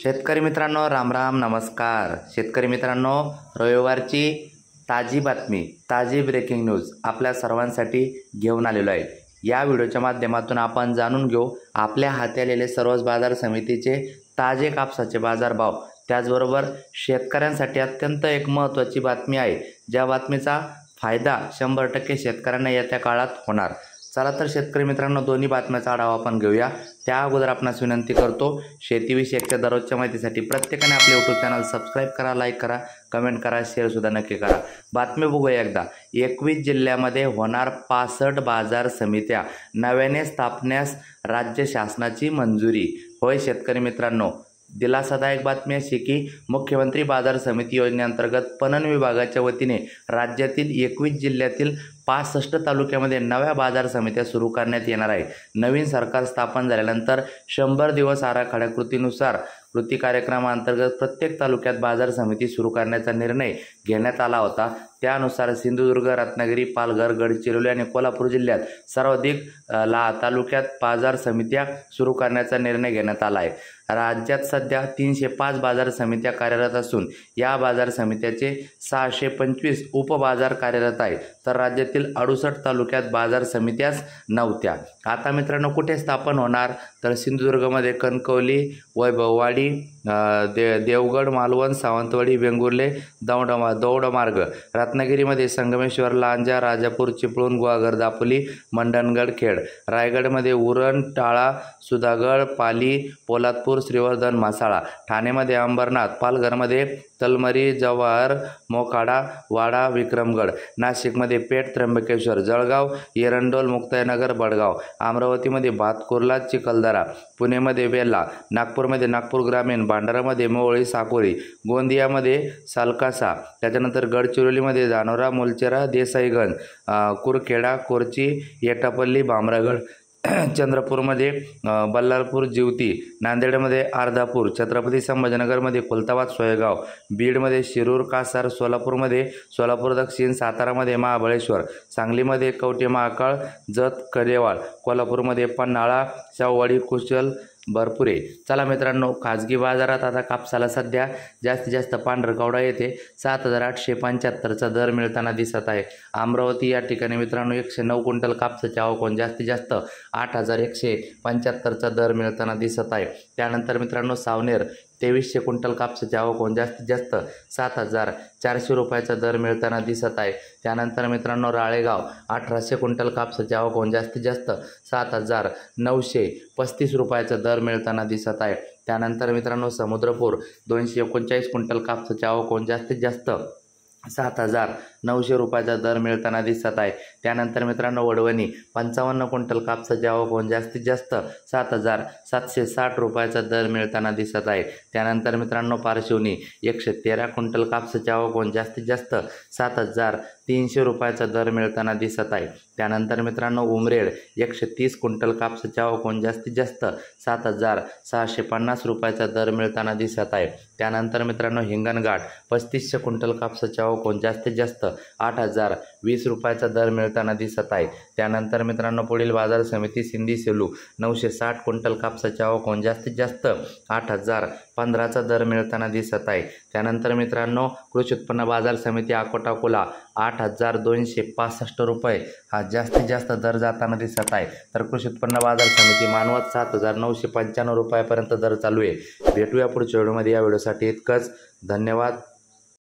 शेतकरी मित्रांनो, राम राम, नमस्कार. शेतकरी मित्रांनो, रविवारची ताजी बातमी, ताजी ब्रेकिंग न्यूज आपल्या सर्वांसाठी घेऊन आलेलो आहे. या व्हिडिओच्या माध्यमातून आपण जाणून घेऊ आपल्या हाती आलेले सर्वच बाजार समितीचे ताजे कापसाचे बाजारभाव. त्याचबरोबर शेतकऱ्यांसाठी अत्यंत एक महत्त्वाची बातमी आहे, ज्या बातमीचा फायदा 100% शेतकऱ्यांना येत्या काळात होणार. चला तर शेतकरी मित्रांनो, दोन्ही बातम्याचा आढावा आपण घेऊया. त्या अगोदर आपणास विनंती करतो, शेतीविषयकच्या दररोजच्या माहितीसाठी प्रत्येकाने आपले यूट्यूब चॅनल सबस्क्राईब करा, लाईक करा, कमेंट करा, शेअरसुद्धा नक्की करा. बातमी बघूया एकदा. 21 जिल्ह्यामध्ये होणार 65 बाजार समित्या, नव्याने स्थापण्यास राज्य शासनाची मंजुरी. होय शेतकरी मित्रांनो, दिलासादायक बातमी अशी की मुख्यमंत्री बाजार समिती योजनेअंतर्गत पणन विभागाच्या वतीने राज्यातील 21 जिल्ह्यातील 65 तालुक्यामध्ये नव्या बाजार समित्या सुरू करण्यात येणार आहे. नवीन सरकार स्थापन झाल्यानंतर 100 दिवस आराखडा कृतीनुसार कृती कार्यक्रमाअंतर्गत प्रत्येक तालुक्यात बाजार समिती सुरू करण्याचा निर्णय घेण्यात आला होता. त्यानुसार सिंधुदुर्ग, रत्नागिरी, पालघर, गडचिरोली आणि कोल्हापूर जिल्ह्यात सर्वाधिक तालुक्यात बाजार समित्या सुरू करण्याचा निर्णय घेण्यात आला आहे. राज्यात सध्या 305 बाजार समित्या कार्यरत असून या बाजार समित्याचे 625 उपबाजार कार्यरत आहे. तर राज्यातील 68 तालुक्यात बाजार समित्याच नव्हत्या. आता मित्रांनो, कुठे स्थापन होणार तर सिंधुदुर्गमध्ये कणकवली, वैभववाडी, देवगड, मालवण, सावंतवाडी, वेंगुर्ले, दौंडमार्ग. रत्नागिरीमध्ये संगमेश्वर, लांजा, राजापूर, चिपळूण, गुहागर, दापोली, मंडणगड, खेड. रायगडमध्ये उरण, टाळा, सुधागड, पाली, पोलादपूर, श्रीवर्धन, म्हसाळा. ठाणेमध्ये अंबरनाथ. पालघरमध्ये तलमरी, जव्हार, मोखाडा, वाडा, विक्रमगड. नाशिकमध्ये पेठ, त्र्यंबकेश्वर, जळगाव, एरंडोल, मुक्ताईनगर, बडगाव. अमरावतीमध्ये भातकुर्ला, चिखलदरा. पुणेमध्ये वेल्हा. नागपूरमध्ये नागपूर ग्रामीण. भंडारामध्ये मोहोळी, साकोरी. गोंदियामध्ये सालकासा. त्याच्यानंतर गडचिरोलीमध्ये धानोरा, मुलचेरा, देसाईगंज, कुरखेडा, कोरची, एटापल्ली, भामरागड. चंद्रपूरमध्ये बल्लारपूर, जिवती. नांदेडमध्ये अर्धापूर. छत्रपती संभाजीनगरमध्ये खुलताबाद, सोयगाव. बीडमध्ये शिरूर, कासार. सोलापूर दक्षिण. सातारामध्ये महाबळेश्वर. सांगलीमध्ये कवठे महाकाळ, जत, कडेवाळ. कोल्हापूरमध्ये पन्हाळा, शाहूवाडी, कुशल, भरपुरे. चला मित्रांनो, खाजगी बाजारात आता कापसाला सध्या जास्तीत जास्त पांढरकवडा येथे 7,875चा दर मिळताना दिसत आहे. अमरावती या ठिकाणी मित्रांनो 109 क्विंटल कापसाची आवक होऊन जास्तीत जास्त 8,175चा दर मिळताना दिसत आहे. त्यानंतर मित्रांनो सावनेर 2300 क्विंटल कापसाची आवक होऊन जास्तीत जास्त 7,400 रुपयाचा दर मिळताना दिसत आहे. त्यानंतर मित्रांनो राळेगाव 1800 क्विंटल कापसाची आवक होऊन जास्तीत जास्त 7,935 रुपयाचा दर मिळताना दिसत आहे. त्यानंतर मित्रांनो समुद्रपूर 239 क्विंटल कापसाची आवक होऊन जास्तीत जास्त 7,900 रुपयाचा दर मिळताना दिसत आहे. त्यानंतर मित्रांनो वडवणी 55 क्विंटल कापसाची आवक होऊन जास्तीत जास्त 7,760 रुपयाचा दर मिळताना दिसत आहे. त्यानंतर मित्रांनो पारशिवनी 113 क्विंटल कापसाची आवक होऊन जास्तीत जास्त 7,300 रुपयाचा दर मिळताना दिसत आहे. त्यानंतर मित्रांनो उमरेड 130 क्विंटल कापसाची आवक होऊन जास्तीत जास्त 7,650 रुपयाचा दर मिळताना दिसत आहे. त्यानंतर मित्रांनो हिंगणघाट 3500 क्विंटल कापसाची आवक होऊन जास्तीत जास्त 8,020 रुपयाचा दर मिळताना दिसत आहे. त्यानंतर मित्रांनो पुढील बाजार समिती सिंधी सेलू 960 क्विंटल कापसाची आवक होऊन जास्तीत जास्त 8,015चा दर मिळताना दिसत आहे. त्यानंतर मित्रांनो कृषी उत्पन्न बाजार समिती अकोटाकोला 8,265 रुपये हा जास्तीत जास्त दर जाताना दिसत आहे. तर कृषी उत्पन्न बाजार समिती मानवत 7,995 रुपयापर्यंत दर चालू आहे. भेटूया पुढच्या व्हिडिओमध्ये. या व्हिडिओसाठी इतकंच. धन्यवाद.